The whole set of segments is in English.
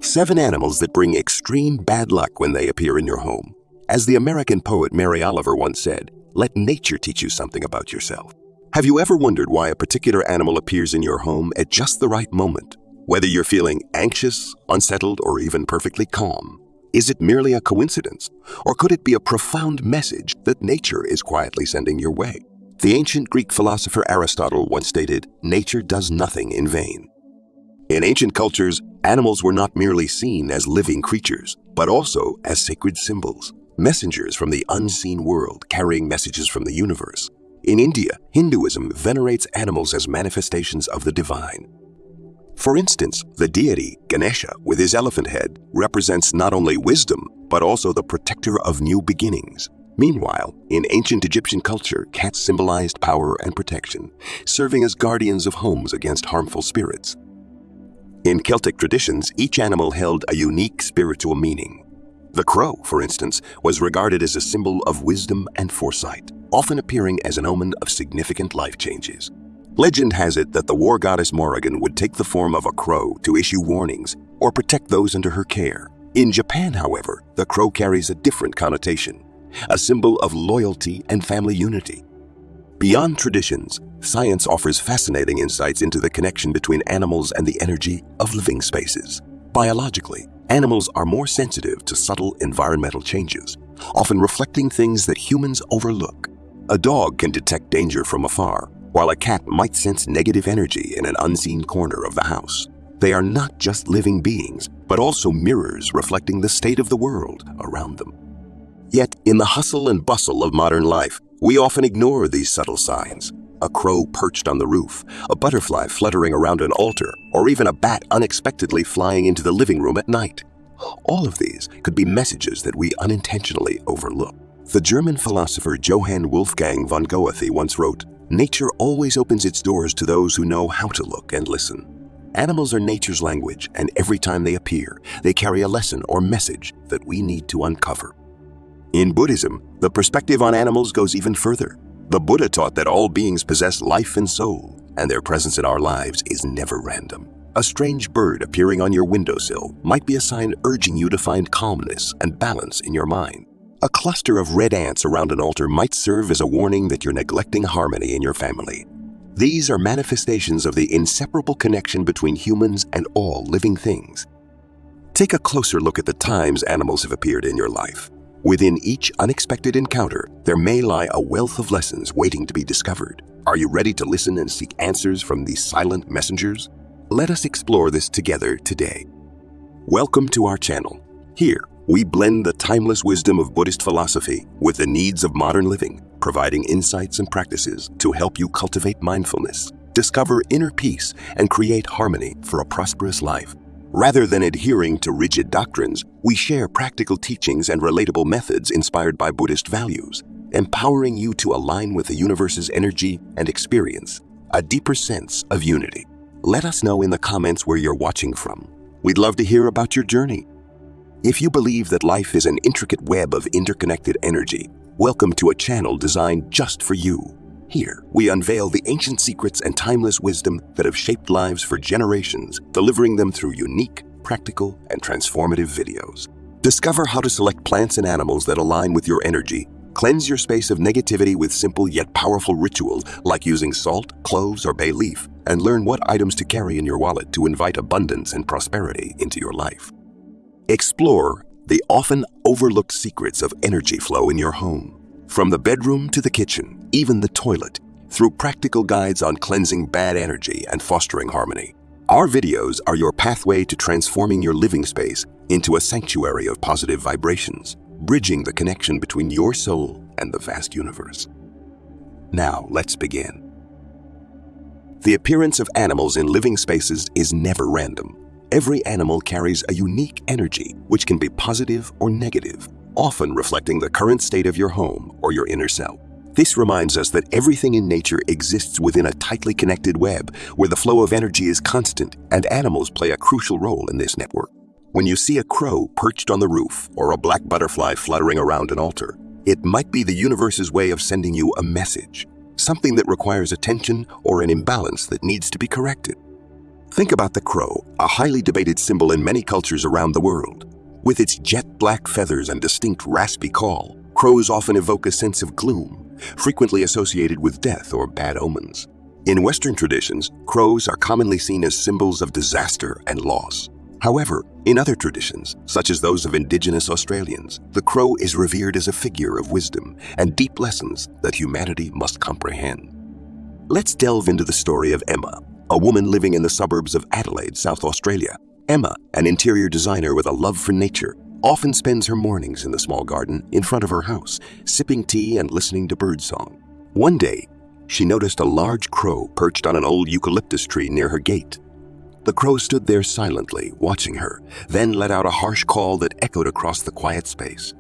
7 animals that bring extreme bad luck when they appear in your home. As the American poet Mary Oliver once said, "Let nature teach you something about yourself." Have you ever wondered why a particular animal appears in your home at just the right moment? Whether you're feeling anxious, unsettled, or even perfectly calm, is it merely a coincidence? Or could it be a profound message that nature is quietly sending your way? The ancient Greek philosopher Aristotle once stated, "Nature does nothing in vain." In ancient cultures, animals were not merely seen as living creatures, but also as sacred symbols, messengers from the unseen world carrying messages from the universe. In India, Hinduism venerates animals as manifestations of the divine. For instance, the deity Ganesha, with his elephant head, represents not only wisdom, but also the protector of new beginnings. Meanwhile, in ancient Egyptian culture, cats symbolized power and protection, serving as guardians of homes against harmful spirits. In Celtic traditions, each animal held a unique spiritual meaning. The crow, for instance, was regarded as a symbol of wisdom and foresight, often appearing as an omen of significant life changes. Legend has it that the war goddess Morrigan would take the form of a crow to issue warnings or protect those under her care. In Japan, however, the crow carries a different connotation, a symbol of loyalty and family unity. Beyond traditions, science offers fascinating insights into the connection between animals and the energy of living spaces. Biologically, animals are more sensitive to subtle environmental changes, often reflecting things that humans overlook. A dog can detect danger from afar, while a cat might sense negative energy in an unseen corner of the house. They are not just living beings, but also mirrors reflecting the state of the world around them. Yet, in the hustle and bustle of modern life, we often ignore these subtle signs. A crow perched on the roof, a butterfly fluttering around an altar, or even a bat unexpectedly flying into the living room at night. All of these could be messages that we unintentionally overlook. The German philosopher Johann Wolfgang von Goethe once wrote, "Nature always opens its doors to those who know how to look and listen." Animals are nature's language, and every time they appear, they carry a lesson or message that we need to uncover. In Buddhism, the perspective on animals goes even further. The Buddha taught that all beings possess life and soul, and their presence in our lives is never random. A strange bird appearing on your windowsill might be a sign urging you to find calmness and balance in your mind. A cluster of red ants around an altar might serve as a warning that you're neglecting harmony in your family. These are manifestations of the inseparable connection between humans and all living things. Take a closer look at the times animals have appeared in your life. Within each unexpected encounter, there may lie a wealth of lessons waiting to be discovered. Are you ready to listen and seek answers from these silent messengers? Let us explore this together today. Welcome to our channel. Here, we blend the timeless wisdom of Buddhist philosophy with the needs of modern living, providing insights and practices to help you cultivate mindfulness, discover inner peace, and create harmony for a prosperous life. Rather than adhering to rigid doctrines, we share practical teachings and relatable methods inspired by Buddhist values, empowering you to align with the universe's energy and experience a deeper sense of unity. Let us know in the comments where you're watching from. We'd love to hear about your journey. If you believe that life is an intricate web of interconnected energy, welcome to a channel designed just for you. Here, we unveil the ancient secrets and timeless wisdom that have shaped lives for generations, delivering them through unique, practical, and transformative videos. Discover how to select plants and animals that align with your energy, cleanse your space of negativity with simple yet powerful rituals like using salt, cloves, or bay leaf, and learn what items to carry in your wallet to invite abundance and prosperity into your life. Explore the often overlooked secrets of energy flow in your home. From the bedroom to the kitchen, even the toilet, through practical guides on cleansing bad energy and fostering harmony. Our videos are your pathway to transforming your living space into a sanctuary of positive vibrations, bridging the connection between your soul and the vast universe. Now, let's begin. The appearance of animals in living spaces is never random. Every animal carries a unique energy, which can be positive or negative, often reflecting the current state of your home or your inner self. This reminds us that everything in nature exists within a tightly connected web where the flow of energy is constant, and animals play a crucial role in this network. When you see a crow perched on the roof or a black butterfly fluttering around an altar, it might be the universe's way of sending you a message, something that requires attention or an imbalance that needs to be corrected. Think about the crow, a highly debated symbol in many cultures around the world. With its jet black feathers and distinct raspy call, crows often evoke a sense of gloom, frequently associated with death or bad omens. In Western traditions, crows are commonly seen as symbols of disaster and loss. However, in other traditions, such as those of indigenous Australians, the crow is revered as a figure of wisdom and deep lessons that humanity must comprehend. Let's delve into the story of Emma, a woman living in the suburbs of Adelaide, South Australia. Emma, an interior designer with a love for nature, often spends her mornings in the small garden in front of her house, sipping tea and listening to birdsong. One day, she noticed a large crow perched on an old eucalyptus tree near her gate. The crow stood there silently, watching her, then let out a harsh call that echoed across the quiet space.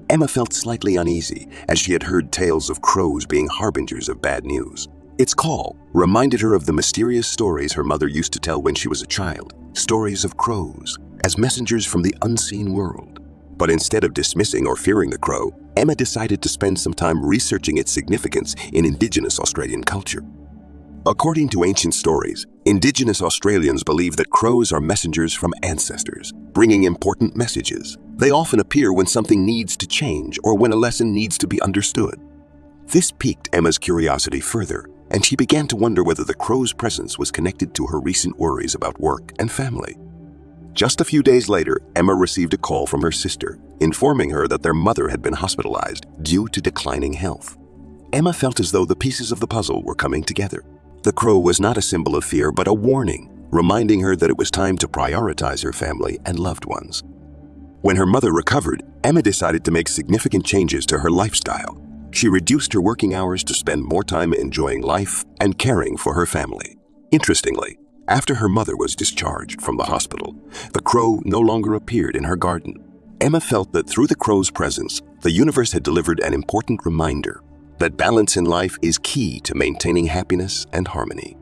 Emma felt slightly uneasy, as she had heard tales of crows being harbingers of bad news. Its call reminded her of the mysterious stories her mother used to tell when she was a child, stories of crows as messengers from the unseen world. But instead of dismissing or fearing the crow, Emma decided to spend some time researching its significance in Indigenous Australian culture. According to ancient stories, Indigenous Australians believe that crows are messengers from ancestors, bringing important messages. They often appear when something needs to change or when a lesson needs to be understood. This piqued Emma's curiosity further, and she began to wonder whether the crow's presence was connected to her recent worries about work and family. Just a few days later, Emma received a call from her sister, informing her that their mother had been hospitalized due to declining health. Emma felt as though the pieces of the puzzle were coming together. The crow was not a symbol of fear, but a warning, reminding her that it was time to prioritize her family and loved ones. When her mother recovered, Emma decided to make significant changes to her lifestyle. She reduced her working hours to spend more time enjoying life and caring for her family. Interestingly, after her mother was discharged from the hospital, the crow no longer appeared in her garden. Emma felt that through the crow's presence, the universe had delivered an important reminder that balance in life is key to maintaining happiness and harmony.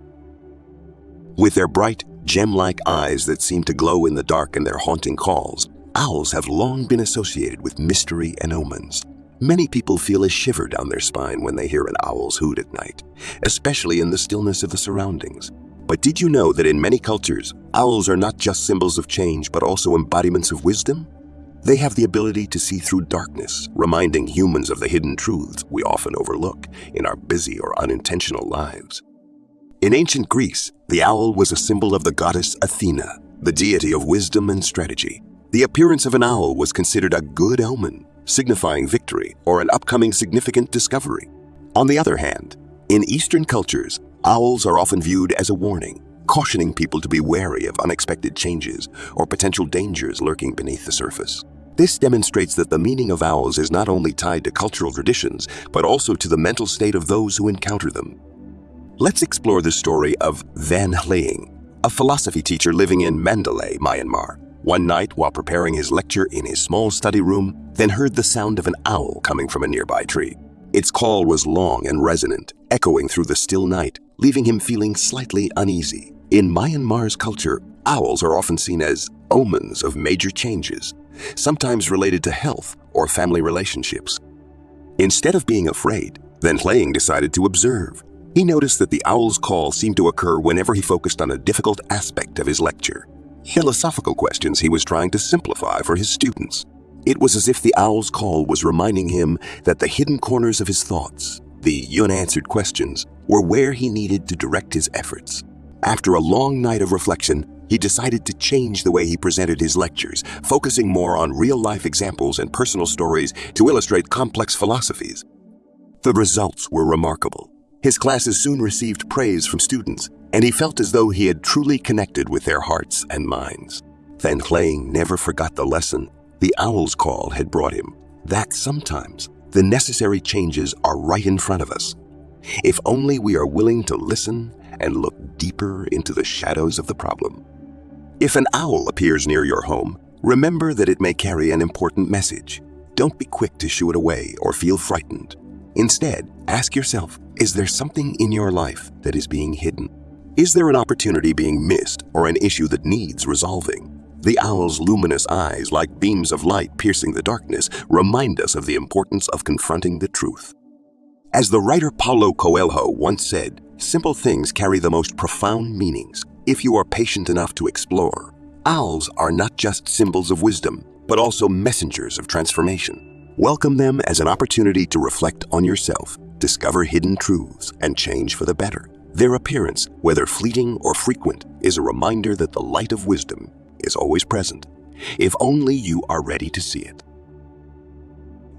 With their bright, gem-like eyes that seem to glow in the dark and their haunting calls, owls have long been associated with mystery and omens. Many people feel a shiver down their spine when they hear an owl's hoot at night, especially in the stillness of the surroundings. But did you know that in many cultures, owls are not just symbols of change but also embodiments of wisdom? They have the ability to see through darkness, reminding humans of the hidden truths we often overlook in our busy or unintentional lives. In ancient Greece, the owl was a symbol of the goddess Athena, the deity of wisdom and strategy. The appearance of an owl was considered a good omen, signifying victory or an upcoming significant discovery. On the other hand, in Eastern cultures, owls are often viewed as a warning, cautioning people to be wary of unexpected changes or potential dangers lurking beneath the surface. This demonstrates that the meaning of owls is not only tied to cultural traditions, but also to the mental state of those who encounter them. Let's explore the story of Van Hleing, a philosophy teacher living in Mandalay, Myanmar. One night, while preparing his lecture in his small study room, then heard the sound of an owl coming from a nearby tree. Its call was long and resonant, echoing through the still night, leaving him feeling slightly uneasy. In Myanmar's culture, owls are often seen as omens of major changes, sometimes related to health or family relationships. Instead of being afraid, Van Hleing decided to observe. He noticed that the owl's call seemed to occur whenever he focused on a difficult aspect of his lecture, philosophical questions he was trying to simplify for his students. It was as if the owl's call was reminding him that the hidden corners of his thoughts, the unanswered questions, were where he needed to direct his efforts. After a long night of reflection, he decided to change the way he presented his lectures, focusing more on real-life examples and personal stories to illustrate complex philosophies. The results were remarkable. His classes soon received praise from students, and he felt as though he had truly connected with their hearts and minds. Van Hleing never forgot the lesson the owl's call had brought him, that sometimes the necessary changes are right in front of us, if only we are willing to listen and look deeper into the shadows of the problem. If an owl appears near your home, remember that it may carry an important message. Don't be quick to shoo it away or feel frightened. Instead, ask yourself, is there something in your life that is being hidden? Is there an opportunity being missed or an issue that needs resolving? The owl's luminous eyes, like beams of light piercing the darkness, remind us of the importance of confronting the truth. As the writer Paulo Coelho once said, simple things carry the most profound meanings. if you are patient enough to explore. Owls are not just symbols of wisdom, but also messengers of transformation. Welcome them as an opportunity to reflect on yourself, discover hidden truths, and change for the better. Their appearance, whether fleeting or frequent, is a reminder that the light of wisdom is always present, if only you are ready to see it.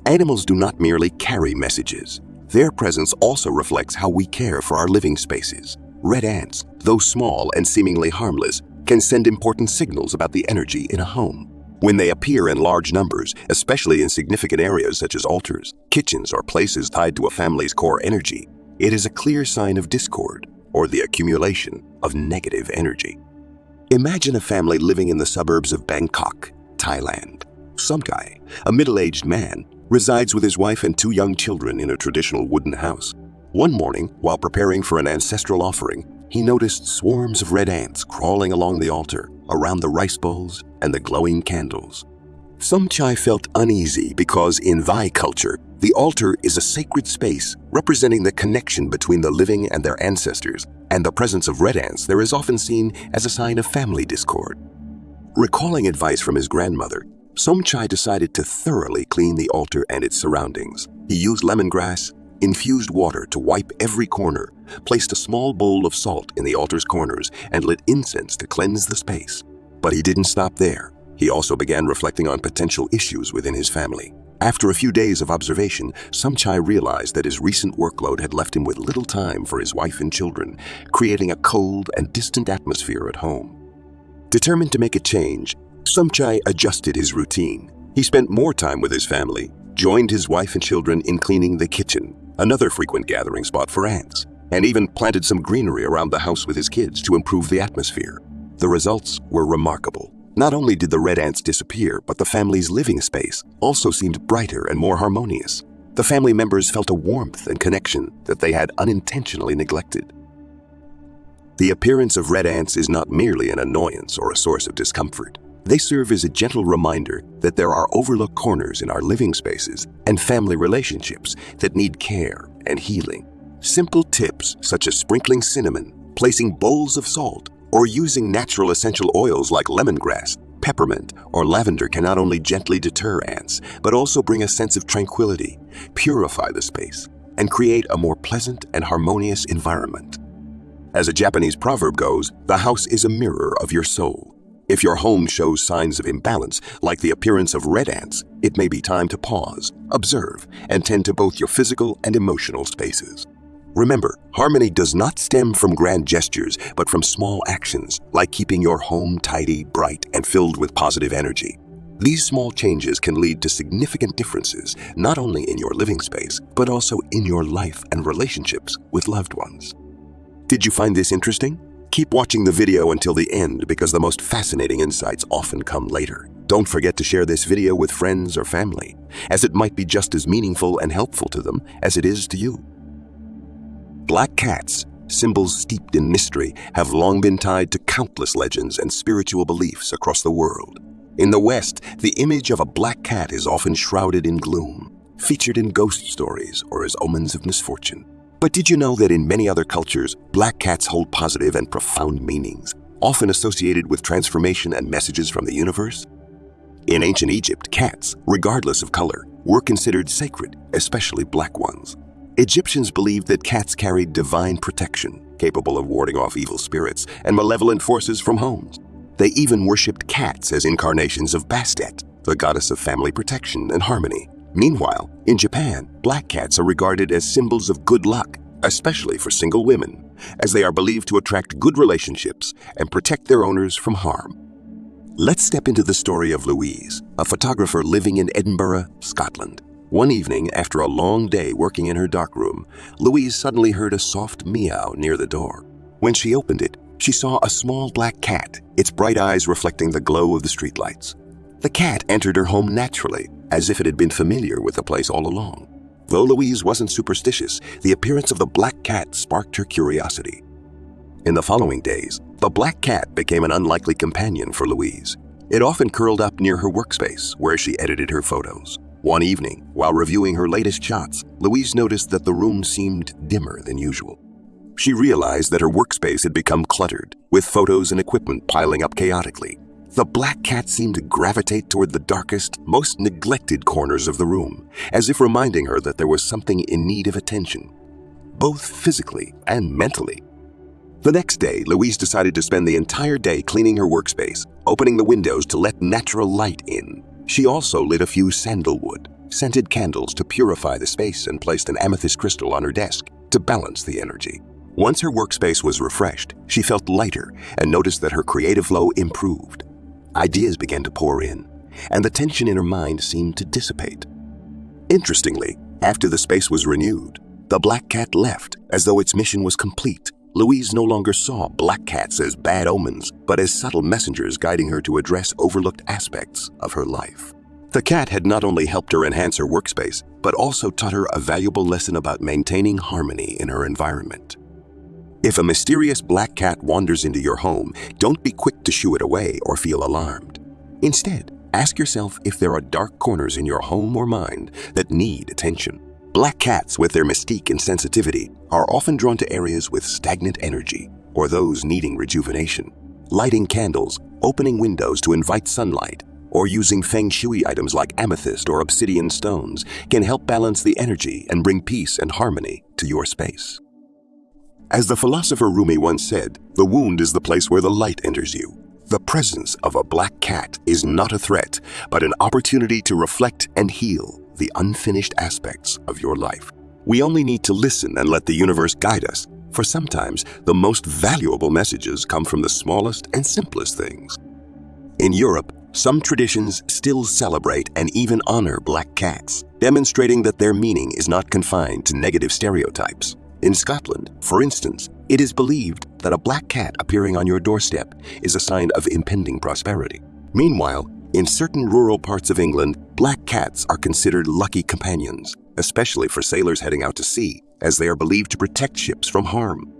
Animals do not merely carry messages. Their presence also reflects how we care for our living spaces. Red ants, though small and seemingly harmless, can send important signals about the energy in a home. When they appear in large numbers, especially in significant areas such as altars, kitchens, or places tied to a family's core energy, it is a clear sign of discord or the accumulation of negative energy. Imagine a family living in the suburbs of Bangkok, Thailand. Some guy, a middle-aged man, resides with his wife and 2 young children in a traditional wooden house. One morning, while preparing for an ancestral offering, he noticed swarms of red ants crawling along the altar, around the rice bowls and the glowing candles. Somchai felt uneasy because in Thai culture, the altar is a sacred space representing the connection between the living and their ancestors, and the presence of red ants there is often seen as a sign of family discord. Recalling advice from his grandmother, Somchai decided to thoroughly clean the altar and its surroundings. He used lemongrass, infused water to wipe every corner, placed a small bowl of salt in the altar's corners, and lit incense to cleanse the space. But he didn't stop there. He also began reflecting on potential issues within his family. After a few days of observation, Somchai realized that his recent workload had left him with little time for his wife and children, creating a cold and distant atmosphere at home. Determined to make a change, Somchai adjusted his routine. He spent more time with his family, joined his wife and children in cleaning the kitchen, another frequent gathering spot for ants, and even planted some greenery around the house with his kids to improve the atmosphere. The results were remarkable. Not only did the red ants disappear, but the family's living space also seemed brighter and more harmonious. The family members felt a warmth and connection that they had unintentionally neglected. The appearance of red ants is not merely an annoyance or a source of discomfort. They serve as a gentle reminder that there are overlooked corners in our living spaces and family relationships that need care and healing. Simple tips such as sprinkling cinnamon, placing bowls of salt, or using natural essential oils like lemongrass, peppermint, or lavender can not only gently deter ants, but also bring a sense of tranquility, purify the space, and create a more pleasant and harmonious environment. As a Japanese proverb goes, the house is a mirror of your soul. If your home shows signs of imbalance, like the appearance of red ants, it may be time to pause, observe, and tend to both your physical and emotional spaces. Remember, harmony does not stem from grand gestures, but from small actions, like keeping your home tidy, bright, and filled with positive energy. These small changes can lead to significant differences, not only in your living space, but also in your life and relationships with loved ones. Did you find this interesting? Keep watching the video until the end because the most fascinating insights often come later. Don't forget to share this video with friends or family, as it might be just as meaningful and helpful to them as it is to you. Black cats, symbols steeped in mystery, have long been tied to countless legends and spiritual beliefs across the world. In the West, the image of a black cat is often shrouded in gloom, featured in ghost stories or as omens of misfortune. But did you know that in many other cultures, black cats hold positive and profound meanings, often associated with transformation and messages from the universe? In ancient Egypt, cats, regardless of color, were considered sacred, especially black ones. Egyptians believed that cats carried divine protection, capable of warding off evil spirits and malevolent forces from homes. They even worshipped cats as incarnations of Bastet, the goddess of family protection and harmony. Meanwhile, in Japan, black cats are regarded as symbols of good luck, especially for single women, as they are believed to attract good relationships and protect their owners from harm. Let's step into the story of Louise, a photographer living in Edinburgh, Scotland. One evening, after a long day working in her darkroom, Louise suddenly heard a soft meow near the door. When she opened it, she saw a small black cat, its bright eyes reflecting the glow of the streetlights. The cat entered her home naturally, as if it had been familiar with the place all along. Though Louise wasn't superstitious, the appearance of the black cat sparked her curiosity. In the following days, the black cat became an unlikely companion for Louise. It often curled up near her workspace, where she edited her photos. One evening, while reviewing her latest shots, Louise noticed that the room seemed dimmer than usual. She realized that her workspace had become cluttered, with photos and equipment piling up chaotically. The black cat seemed to gravitate toward the darkest, most neglected corners of the room, as if reminding her that there was something in need of attention, both physically and mentally. The next day, Louise decided to spend the entire day cleaning her workspace, opening the windows to let natural light in. She also lit a few sandalwood, scented candles to purify the space and placed an amethyst crystal on her desk to balance the energy. Once her workspace was refreshed, she felt lighter and noticed that her creative flow improved. Ideas began to pour in, and the tension in her mind seemed to dissipate. Interestingly, after the space was renewed, the black cat left as though its mission was complete. Louise no longer saw black cats as bad omens, but as subtle messengers guiding her to address overlooked aspects of her life. The cat had not only helped her enhance her workspace, but also taught her a valuable lesson about maintaining harmony in her environment. If a mysterious black cat wanders into your home, don't be quick to shoo it away or feel alarmed. Instead, ask yourself if there are dark corners in your home or mind that need attention. Black cats, with their mystique and sensitivity, are often drawn to areas with stagnant energy or those needing rejuvenation. Lighting candles, opening windows to invite sunlight, or using feng shui items like amethyst or obsidian stones can help balance the energy and bring peace and harmony to your space. As the philosopher Rumi once said, the wound is the place where the light enters you. The presence of a black cat is not a threat, but an opportunity to reflect and heal the unfinished aspects of your life. We only need to listen and let the universe guide us, for sometimes the most valuable messages come from the smallest and simplest things. In Europe, some traditions still celebrate and even honor black cats, demonstrating that their meaning is not confined to negative stereotypes. In Scotland, for instance, it is believed that a black cat appearing on your doorstep is a sign of impending prosperity. Meanwhile, in certain rural parts of England, black cats are considered lucky companions, especially for sailors heading out to sea, as they are believed to protect ships from harm.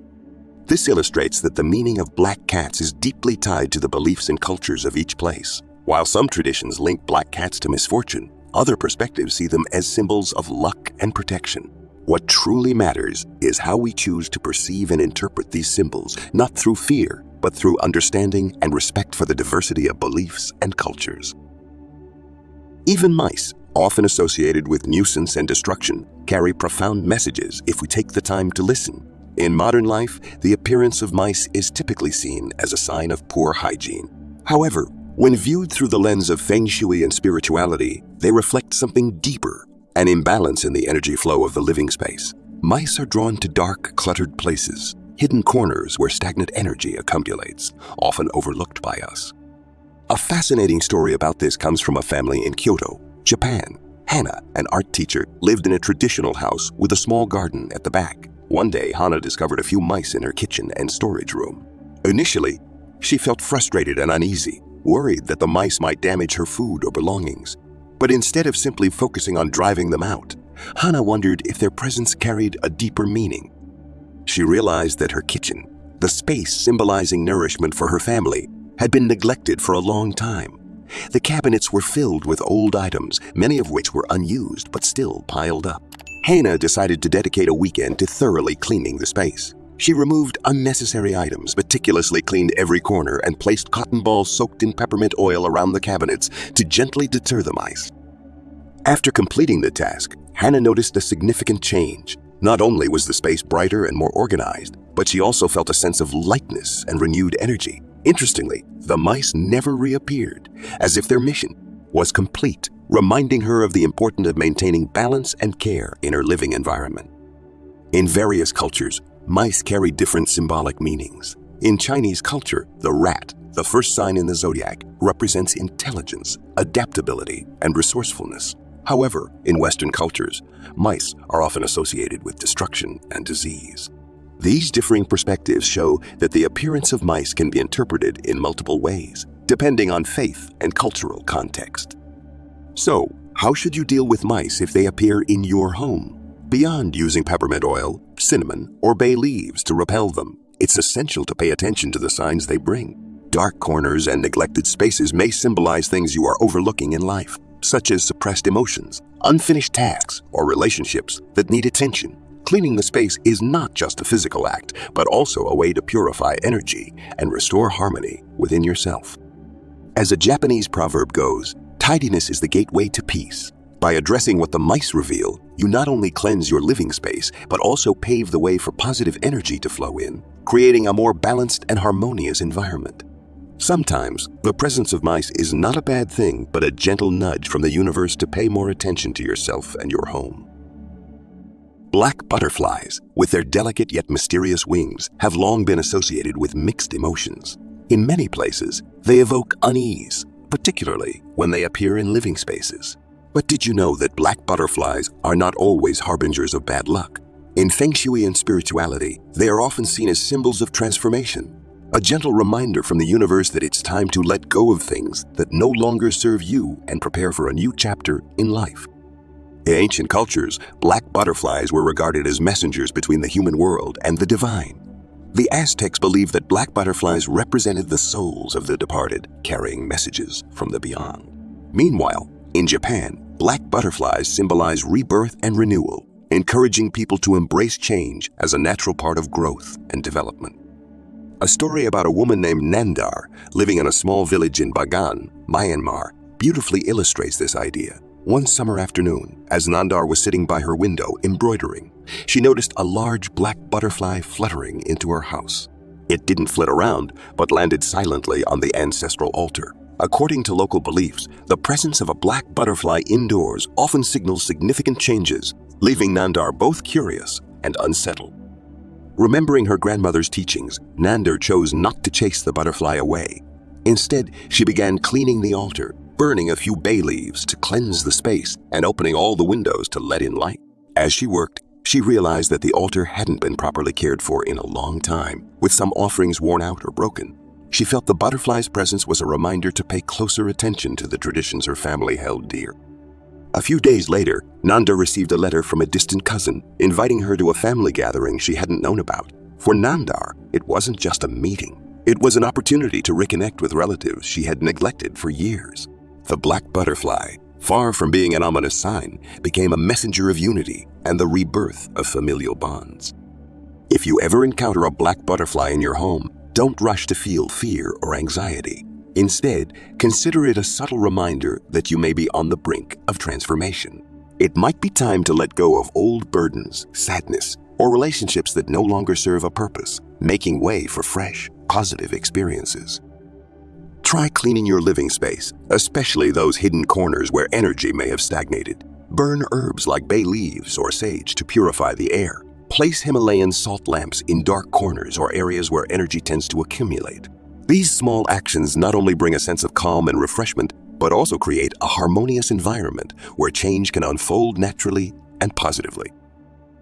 This illustrates that the meaning of black cats is deeply tied to the beliefs and cultures of each place. While some traditions link black cats to misfortune, other perspectives see them as symbols of luck and protection. What truly matters is how we choose to perceive and interpret these symbols, not through fear, but through understanding and respect for the diversity of beliefs and cultures. Even mice, often associated with nuisance and destruction, carry profound messages if we take the time to listen. In modern life, the appearance of mice is typically seen as a sign of poor hygiene. However, when viewed through the lens of feng shui and spirituality, they reflect something deeper, an imbalance in the energy flow of the living space. Mice are drawn to dark, cluttered places, hidden corners where stagnant energy accumulates, often overlooked by us. A fascinating story about this comes from a family in Kyoto, Japan. Hana, an art teacher, lived in a traditional house with a small garden at the back. One day, Hana discovered a few mice in her kitchen and storage room. Initially, she felt frustrated and uneasy, worried that the mice might damage her food or belongings. But instead of simply focusing on driving them out, Hana wondered if their presence carried a deeper meaning. She realized that her kitchen, the space symbolizing nourishment for her family, had been neglected for a long time. The cabinets were filled with old items, many of which were unused but still piled up. Hana decided to dedicate a weekend to thoroughly cleaning the space. She removed unnecessary items, meticulously cleaned every corner, and placed cotton balls soaked in peppermint oil around the cabinets to gently deter the mice. After completing the task, Hana noticed a significant change. Not only was the space brighter and more organized, but she also felt a sense of lightness and renewed energy. Interestingly, the mice never reappeared, as if their mission was complete, reminding her of the importance of maintaining balance and care in her living environment. In various cultures, mice carry different symbolic meanings. In Chinese culture, the rat, the first sign in the zodiac, represents intelligence, adaptability, and resourcefulness. However, in Western cultures, mice are often associated with destruction and disease. These differing perspectives show that the appearance of mice can be interpreted in multiple ways, depending on faith and cultural context. So, how should you deal with mice if they appear in your home? Beyond using peppermint oil, cinnamon, or bay leaves to repel them, it's essential to pay attention to the signs they bring. Dark corners and neglected spaces may symbolize things you are overlooking in life, such as suppressed emotions, unfinished tasks, or relationships that need attention. Cleaning the space is not just a physical act, but also a way to purify energy and restore harmony within yourself. As a Japanese proverb goes, tidiness is the gateway to peace. By addressing what the mice reveal, you not only cleanse your living space, but also pave the way for positive energy to flow in, creating a more balanced and harmonious environment. Sometimes, the presence of mice is not a bad thing, but a gentle nudge from the universe to pay more attention to yourself and your home. Black butterflies, with their delicate yet mysterious wings, have long been associated with mixed emotions. In many places, they evoke unease, particularly when they appear in living spaces. But did you know that black butterflies are not always harbingers of bad luck? In feng shui and spirituality, they are often seen as symbols of transformation, a gentle reminder from the universe that it's time to let go of things that no longer serve you and prepare for a new chapter in life. In ancient cultures, black butterflies were regarded as messengers between the human world and the divine. The Aztecs believed that black butterflies represented the souls of the departed, carrying messages from the beyond. Meanwhile, in Japan, black butterflies symbolize rebirth and renewal, encouraging people to embrace change as a natural part of growth and development. A story about a woman named Nandar living in a small village in Bagan, Myanmar, beautifully illustrates this idea. One summer afternoon, as Nandar was sitting by her window embroidering, she noticed a large black butterfly fluttering into her house. It didn't flit around, but landed silently on the ancestral altar. According to local beliefs, the presence of a black butterfly indoors often signals significant changes, leaving Nandar both curious and unsettled. Remembering her grandmother's teachings, Nandar chose not to chase the butterfly away. Instead, she began cleaning the altar, burning a few bay leaves to cleanse the space and opening all the windows to let in light. As she worked, she realized that the altar hadn't been properly cared for in a long time, with some offerings worn out or broken. She felt the butterfly's presence was a reminder to pay closer attention to the traditions her family held dear. A few days later, Nanda received a letter from a distant cousin inviting her to a family gathering she hadn't known about. For Nandar, it wasn't just a meeting. It was an opportunity to reconnect with relatives she had neglected for years. The black butterfly, far from being an ominous sign, became a messenger of unity and the rebirth of familial bonds. If you ever encounter a black butterfly in your home, don't rush to feel fear or anxiety. Instead, consider it a subtle reminder that you may be on the brink of transformation. It might be time to let go of old burdens, sadness, or relationships that no longer serve a purpose, making way for fresh, positive experiences. Try cleaning your living space, especially those hidden corners where energy may have stagnated. Burn herbs like bay leaves or sage to purify the air. Place Himalayan salt lamps in dark corners or areas where energy tends to accumulate. These small actions not only bring a sense of calm and refreshment, but also create a harmonious environment where change can unfold naturally and positively.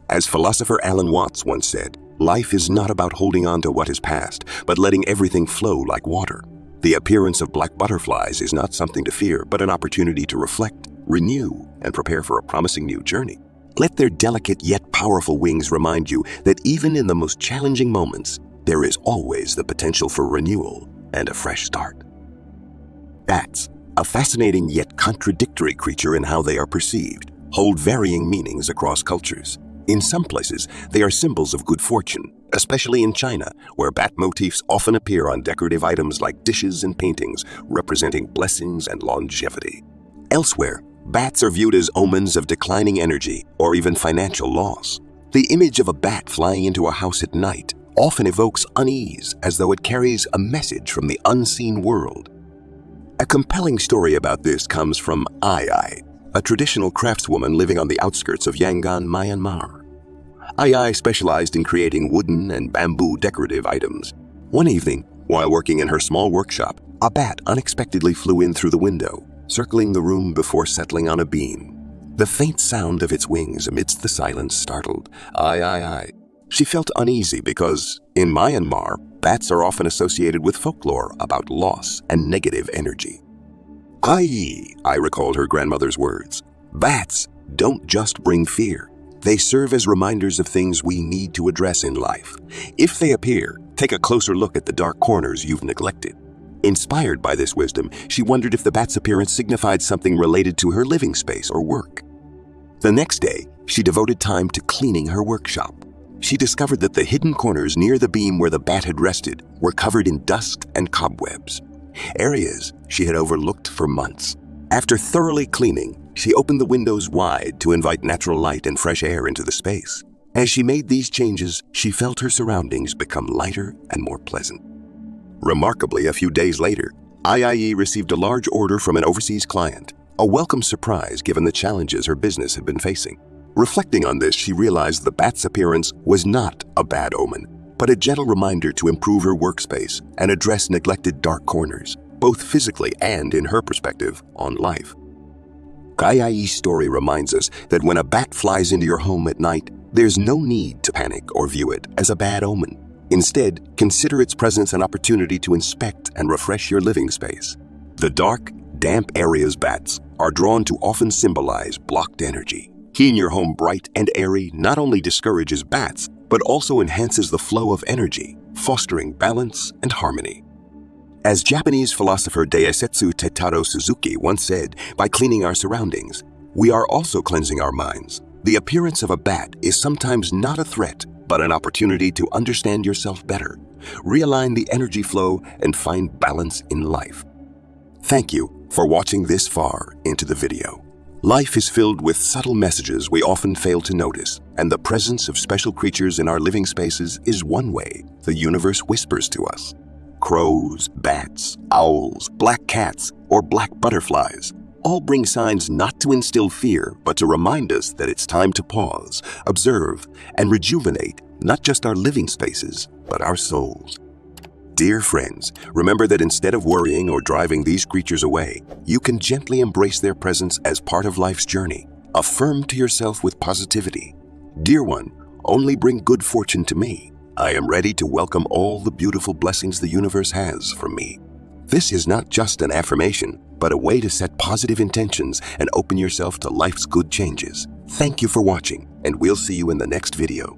As philosopher Alan Watts once said, life is not about holding on to what is past, but letting everything flow like water. The appearance of black butterflies is not something to fear, but an opportunity to reflect, renew, and prepare for a promising new journey. Let their delicate yet powerful wings remind you that even in the most challenging moments, there is always the potential for renewal and a fresh start. Bats, a fascinating yet contradictory creature in how they are perceived, hold varying meanings across cultures. In some places, they are symbols of good fortune, especially in China, where bat motifs often appear on decorative items like dishes and paintings, representing blessings and longevity. Elsewhere, bats are viewed as omens of declining energy or even financial loss. The image of a bat flying into a house at night often evokes unease, as though it carries a message from the unseen world. A compelling story about this comes from Ai, a traditional craftswoman living on the outskirts of Yangon, Myanmar. Ai specialized in creating wooden and bamboo decorative items. One evening, while working in her small workshop, a bat unexpectedly flew in through the window, circling the room before settling on a beam. The faint sound of its wings amidst the silence startled Ai. She felt uneasy because, in Myanmar, bats are often associated with folklore about loss and negative energy. I recalled her grandmother's words. Bats don't just bring fear. They serve as reminders of things we need to address in life. If they appear, take a closer look at the dark corners you've neglected. Inspired by this wisdom, she wondered if the bat's appearance signified something related to her living space or work. The next day, she devoted time to cleaning her workshop. She discovered that the hidden corners near the beam where the bat had rested were covered in dust and cobwebs, areas she had overlooked for months. After thoroughly cleaning, she opened the windows wide to invite natural light and fresh air into the space. As she made these changes, she felt her surroundings become lighter and more pleasant. Remarkably, a few days later, IIE received a large order from an overseas client, a welcome surprise given the challenges her business had been facing. Reflecting on this, she realized the bat's appearance was not a bad omen, but a gentle reminder to improve her workspace and address neglected dark corners, both physically and, in her perspective, on life. IIE's story reminds us that when a bat flies into your home at night, there's no need to panic or view it as a bad omen. Instead, consider its presence an opportunity to inspect and refresh your living space. The dark, damp areas bats are drawn to often symbolize blocked energy. Keeping your home bright and airy not only discourages bats, but also enhances the flow of energy, fostering balance and harmony. As Japanese philosopher Daisetsu Tetaro Suzuki once said, by cleaning our surroundings, we are also cleansing our minds. The appearance of a bat is sometimes not a threat, but an opportunity to understand yourself better, realign the energy flow, and find balance in life. Thank you for watching this far into the video. Life is filled with subtle messages we often fail to notice, and the presence of special creatures in our living spaces is one way the universe whispers to us. Crows, bats, owls, black cats, or black butterflies all bring signs not to instill fear, but to remind us that it's time to pause, observe, and rejuvenate not just our living spaces, but our souls. Dear friends, remember that instead of worrying or driving these creatures away, you can gently embrace their presence as part of life's journey. Affirm to yourself with positivity, "Dear one, only bring good fortune to me. I am ready to welcome all the beautiful blessings the universe has for me." This is not just an affirmation, but a way to set positive intentions and open yourself to life's good changes. Thank you for watching, and we'll see you in the next video.